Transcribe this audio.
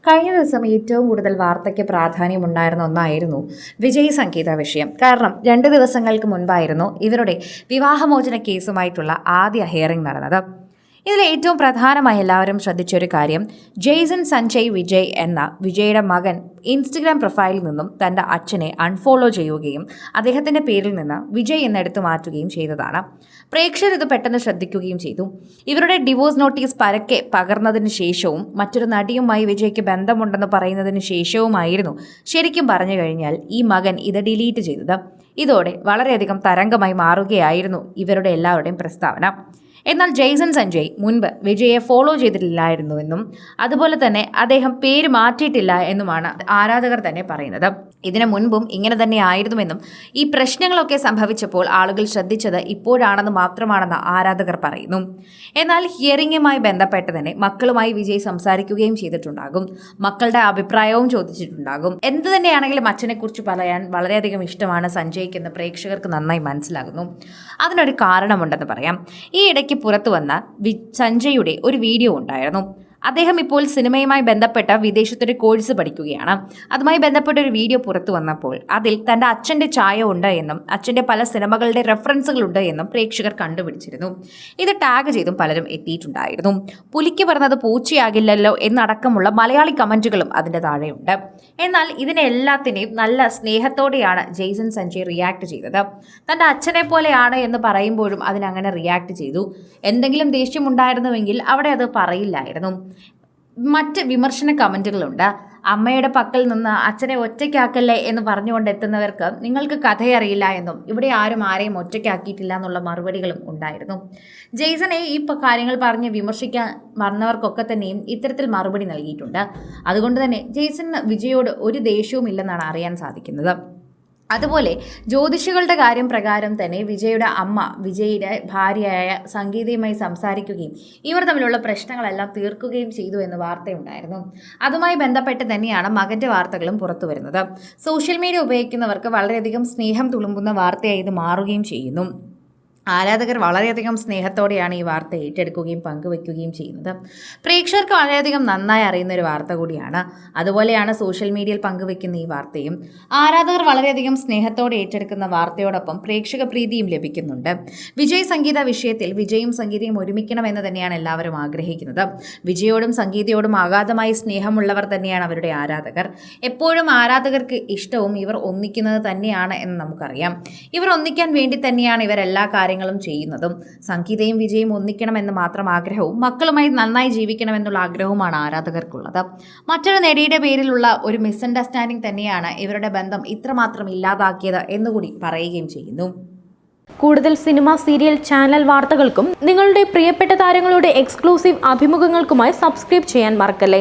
കഴിഞ്ഞ ദിവസം ഏറ്റവും കൂടുതൽ വാർത്തയ്ക്ക് പ്രാധാന്യമുണ്ടായിരുന്ന ഒന്നായിരുന്നു വിജയ് സംഗീത വിഷയം. കാരണം 2 ദിവസങ്ങൾക്ക് മുൻപായിരുന്നു ഇവരുടെ വിവാഹമോചന കേസുമായിട്ടുള്ള ആദ്യ ഹിയറിംഗ് നടന്നത്. ഇതിൽ ഏറ്റവും പ്രധാനമായി എല്ലാവരും ശ്രദ്ധിച്ചൊരു കാര്യം, ജെയ്സൺ സഞ്ജയ് വിജയ് എന്ന വിജയുടെ മകൻ ഇൻസ്റ്റഗ്രാം പ്രൊഫൈലിൽ നിന്നും തൻ്റെ അച്ഛനെ അൺഫോളോ ചെയ്യുകയും അദ്ദേഹത്തിൻ്റെ പേരിൽ നിന്ന് വിജയ് എന്നെടുത്തു മാറ്റുകയും ചെയ്തതാണ്. പ്രേക്ഷകർ ഇത് പെട്ടെന്ന് ശ്രദ്ധിക്കുകയും ചെയ്തു. ഇവരുടെ ഡിവോഴ്സ് നോട്ടീസ് പരക്കെ പകർന്നതിന് ശേഷവും മറ്റൊരു നടിയുമായി വിജയ്ക്ക് ബന്ധമുണ്ടെന്ന് പറയുന്നതിന് ശേഷവുമായിരുന്നു ശരിക്കും പറഞ്ഞു കഴിഞ്ഞാൽ ഈ മകൻ ഇത് ഡിലീറ്റ് ചെയ്തത്. ഇതോടെ വളരെയധികം തരംഗമായി മാറുകയായിരുന്നു ഇവരുടെ എല്ലാവരുടെയും പ്രസ്താവന. എന്നാൽ ജെയ്സൺ സഞ്ജയ് മുൻപ് വിജയെ ഫോളോ ചെയ്തിട്ടില്ലായിരുന്നുവെന്നും അതുപോലെ തന്നെ അദ്ദേഹം പേര് മാറ്റിയിട്ടില്ല എന്നുമാണ് ആരാധകർ തന്നെ പറയുന്നത്. ഇതിനു മുൻപും ഇങ്ങനെ തന്നെ ആയിരുന്നുവെന്നും ഈ പ്രശ്നങ്ങളൊക്കെ സംഭവിച്ചപ്പോൾ ആളുകൾ ശ്രദ്ധിച്ചത് ഇപ്പോഴാണെന്ന് മാത്രമാണെന്ന് ആരാധകർ പറയുന്നു. എന്നാൽ ഹിയറിംഗുമായി ബന്ധപ്പെട്ട് തന്നെ മക്കളുമായി വിജയ് സംസാരിക്കുകയും ചെയ്തിട്ടുണ്ടാകും. മക്കളുടെ അഭിപ്രായവും ചോദിച്ചിട്ടുണ്ടാകും. എന്ത് തന്നെയാണെങ്കിലും അച്ഛനെക്കുറിച്ച് പറയാൻ വളരെയധികം ഇഷ്ടമാണ് സഞ്ജയ്ക്ക് എന്ന് പ്രേക്ഷകർക്ക് നന്നായി മനസ്സിലാകുന്നു. അതിനൊരു കാരണമുണ്ടെന്ന് പറയാം. ഈ ഇടയ്ക്ക് പുറത്തു വന്ന സഞ്ജയുടെ ഒരു വീഡിയോ ഉണ്ടായിരുന്നു. അദ്ദേഹം ഇപ്പോൾ സിനിമയുമായി ബന്ധപ്പെട്ട വിദേശത്തൊരു കോഴ്സ് പഠിക്കുകയാണ്. അതുമായി ബന്ധപ്പെട്ട ഒരു വീഡിയോ പുറത്തു വന്നപ്പോൾ അതിൽ തൻ്റെ അച്ഛൻ്റെ ഛായ ഉണ്ട് എന്നും അച്ഛൻ്റെ പല സിനിമകളുടെ റെഫറൻസുകളുണ്ട് എന്നും പ്രേക്ഷകർ കണ്ടുപിടിച്ചിരുന്നു. ഇത് ടാഗ് ചെയ്തും പലരും എത്തിയിട്ടുണ്ടായിരുന്നു. പുലിക്ക് പറഞ്ഞത് പൂച്ചയാകില്ലല്ലോ എന്നടക്കമുള്ള മലയാളി കമൻറ്റുകളും അതിൻ്റെ താഴെയുണ്ട്. എന്നാൽ ഇതിനെല്ലാത്തിനെയും നല്ല സ്നേഹത്തോടെയാണ് ജെയ്സൺ സഞ്ജയ് റിയാക്ട് ചെയ്തത്. തൻ്റെ അച്ഛനെ പോലെയാണ് എന്ന് പറയുമ്പോഴും അതിനങ്ങനെ റിയാക്ട് ചെയ്തു. എന്തെങ്കിലും ദേഷ്യമുണ്ടായിരുന്നുവെങ്കിൽ അവിടെ അത് പറയില്ലായിരുന്നു. മറ്റ് വിമർശന കമൻറ്റുകളുണ്ട്. അമ്മയുടെ പക്കൽ നിന്ന് അച്ഛനെ ഒറ്റയ്ക്കാക്കല്ലേ എന്ന് പറഞ്ഞുകൊണ്ട് എത്തുന്നവർക്ക് നിങ്ങൾക്ക് കഥയറിയില്ല എന്നും ഇവിടെ ആരെയും ഒറ്റയ്ക്കാക്കിയിട്ടില്ല എന്നുള്ള മറുപടികളും ഉണ്ടായിരുന്നു. ജെയ്സനെ ഈ കാര്യങ്ങൾ പറഞ്ഞ് വിമർശിക്കാൻ വന്നവർക്കൊക്കെ തന്നെയും ഇത്തരത്തിൽ മറുപടി നൽകിയിട്ടുണ്ട്. അതുകൊണ്ട് തന്നെ ജെയ്സന് വിജയോട് ഒരു ദേഷ്യവും ഇല്ലെന്നാണ് അറിയാൻ സാധിക്കുന്നത്. അതുപോലെ ജ്യോതിഷികളുടെ കാര്യം പ്രകാരം തന്നെ വിജയുടെ അമ്മ വിജയുടെ ഭാര്യയായ സംഗീതയുമായി സംസാരിക്കുകയും ഇവർ തമ്മിലുള്ള പ്രശ്നങ്ങളെല്ലാം തീർക്കുകയും ചെയ്തു എന്ന് വാർത്തയുണ്ടായിരുന്നു. അതുമായി ബന്ധപ്പെട്ട് തന്നെയാണ് മകൻ്റെ വാർത്തകളും പുറത്തു വരുന്നത്. സോഷ്യൽ മീഡിയ ഉപയോഗിക്കുന്നവർക്ക് വളരെയധികം സ്നേഹം തുളുമ്പുന്ന വാർത്തയായി ഇത് മാറുകയും ചെയ്യുന്നു. ആരാധകർ വളരെയധികം സ്നേഹത്തോടെയാണ് ഈ വാർത്ത ഏറ്റെടുക്കുകയും പങ്കുവയ്ക്കുകയും ചെയ്യുന്നത്. പ്രേക്ഷകർക്ക് വളരെയധികം നന്നായി അറിയുന്ന ഒരു വാർത്ത കൂടിയാണ്. അതുപോലെയാണ് സോഷ്യൽ മീഡിയയിൽ പങ്കുവയ്ക്കുന്ന ഈ വാർത്തയും. ആരാധകർ വളരെയധികം സ്നേഹത്തോടെ ഏറ്റെടുക്കുന്ന വാർത്തയോടൊപ്പം പ്രേക്ഷക പ്രീതിയും ലഭിക്കുന്നുണ്ട്. വിജയ് സംഗീത വിഷയത്തിൽ വിജയും സംഗീതയും ഒരുമിക്കണമെന്ന് തന്നെയാണ് എല്ലാവരും ആഗ്രഹിക്കുന്നത്. വിജയോടും സംഗീതയോടും അഗാധമായി സ്നേഹമുള്ളവർ തന്നെയാണ് അവരുടെ ആരാധകർ. എപ്പോഴും ആരാധകർക്ക് ഇഷ്ടവും ഇവർ ഒന്നിക്കുന്നത് തന്നെയാണ് എന്ന് നമുക്കറിയാം. ഇവർ ഒന്നിക്കാൻ വേണ്ടി തന്നെയാണ് ഇവർ എല്ലാ കാര്യങ്ങളും ചെയ്യുന്നതും. സംഗീതയും വിജയും ഒന്നിക്കണമെന്ന് മാത്രം ആഗ്രഹവും മക്കളുമായി നന്നായി ജീവിക്കണമെന്നുള്ള ആഗ്രഹവുമാണ് ആരാധകർക്കുള്ളത്. മറ്റൊരു നടിയുടെ പേരിലുള്ള ഒരു മിസ്അണ്ടർസ്റ്റാൻഡിംഗ് തന്നെയാണ് ഇവരുടെ ബന്ധം ഇത്രമാത്രം ഇല്ലാതാക്കിയത് എന്നുകൂടി പറയുകയും ചെയ്യുന്നു. കൂടുതൽ സിനിമ, സീരിയൽ, ചാനൽ വാർത്തകൾക്കും നിങ്ങളുടെ പ്രിയപ്പെട്ട താരങ്ങളുടെ എക്സ്ക്ലൂസീവ് അഭിമുഖങ്ങൾക്കുമായി സബ്സ്ക്രൈബ് ചെയ്യാൻ മറക്കല്ലേ.